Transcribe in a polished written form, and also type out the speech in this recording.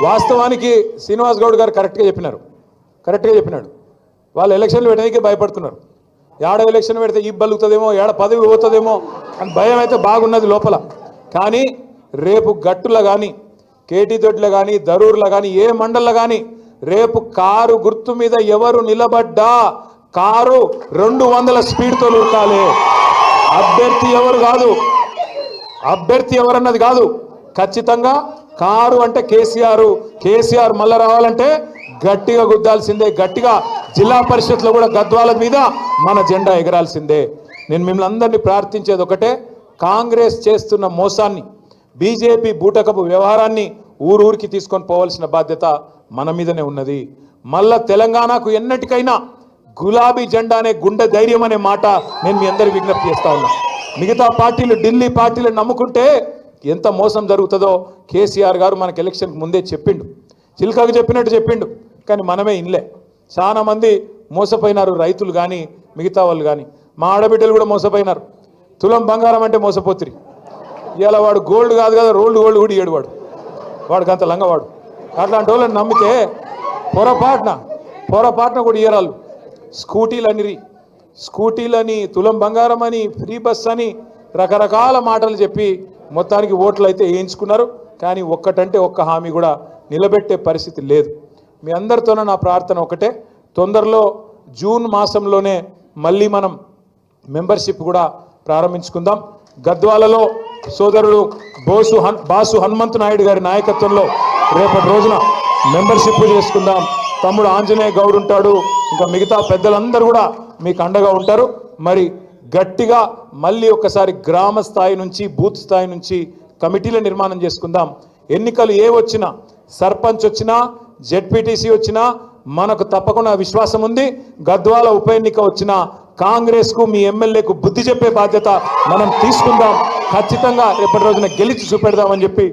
వాస్తవానికి శ్రీనివాస్ గౌడ్ గారు కరెక్ట్గా చెప్పినాడు. వాళ్ళు ఎలక్షన్లు పెట్టడానికి భయపడుతున్నారు. ఏడ ఎలక్షన్ పెడితే ఈ బలుగుతుందేమో, ఏడ పదవి పోతుందేమో అని భయం అయితే బాగున్నది లోపల. కానీ రేపు గట్టుల కానీ, కేటీ దొడ్ల కానీ, దరూర్ల కానీ, ఏ మండల్లో కానీ రేపు కారు గుర్తు మీద ఎవరు నిలబడ్డా కారు 200 స్పీడ్తో ఉరకాలి. అభ్యర్థి ఎవరన్నది కాదు, ఖచ్చితంగా కారు అంటే కేసీఆర్ మళ్ళా రావాలంటే గట్టిగా గుద్దాల్సిందే. గట్టిగా జిల్లా పరిషత్లో కూడా గద్వాల మీద మన జెండా ఎగరాల్సిందే. నేను మిమ్మల్ని అందరినీ ప్రార్థించేది ఒకటే, కాంగ్రెస్ చేస్తున్న మోసాన్ని, బీజేపీ బూటకపు వ్యవహారాన్ని ఊరూరికి తీసుకొని పోవాల్సిన బాధ్యత మన మీదనే ఉన్నది. మళ్ళా తెలంగాణకు ఎన్నటికైనా గులాబీ జెండా అనే గుండె ధైర్యం అనే మాట నేను మీ అందరి విజ్ఞప్తి చేస్తా ఉన్నా. మిగతా పార్టీలు, ఢిల్లీ పార్టీలు నమ్ముకుంటే ఎంత మోసం జరుగుతుందో కేసీఆర్ గారు మనకు ఎలక్షన్కి ముందే చెప్పిండు, చిల్కకు చెప్పినట్టు చెప్పిండు. కానీ మనమే ఇన్లే. చాలా మంది మోసపోయినారు, రైతులు కానీ మిగతా వాళ్ళు కానీ. మా ఆడబిడ్డలు కూడా మోసపోయినారు. తులం బంగారం అంటే మోసపోతురి. ఇవాళ వాడు గోల్డ్ కాదు కదా, రోల్డ్ గోల్డ్ కూడా ఇయ్యాడు వాడికి అంత లంగవాడు. అట్లాంటి వాళ్ళని నమ్మితే పొరపాటున కూడా ఇయ్యరాళ్ళు. స్కూటీలని, తులం బంగారం అని, ఫ్రీ బస్ అని రకరకాల మాటలు చెప్పి మొత్తానికి ఓట్లు అయితే వేయించుకున్నారు. కానీ ఒక్కటంటే ఒక్క హామీ కూడా నిలబెట్టే పరిస్థితి లేదు. మీ అందరితోనే నా ప్రార్థన ఒకటే, తొందరలో జూన్ మాసంలోనే మళ్ళీ మనం మెంబర్షిప్ కూడా ప్రారంభించుకుందాం. గద్వాలలో సోదరుడు బాసు హనుమంతు నాయుడు గారి నాయకత్వంలో రేపటి రోజున మెంబర్షిప్ చేసుకుందాం. తమ్ముడు ఆంజనేయ గౌడ్ ఉంటాడు, ఇంకా మిగతా పెద్దలందరూ కూడా మీకు అండగా ఉంటారు. మరి గట్టిగా మళ్ళీ ఒకసారి గ్రామ స్థాయి నుంచి, బూత్ స్థాయి నుంచి కమిటీల నిర్మాణం చేసుకుందాం. ఎన్నికలు ఏ వచ్చినా, సర్పంచ్ వచ్చినా, జెడ్పీటీసీ వచ్చినా మనకు తప్పకుండా విశ్వాసం ఉంది. గద్వాల ఉప ఎన్నిక వచ్చినా కాంగ్రెస్కు, మీ ఎమ్మెల్యేకు బుద్ధి చెప్పే బాధ్యత మనం తీసుకుందాం. ఖచ్చితంగా రేపటి రోజున గెలిచి చూపెడదామని చెప్పి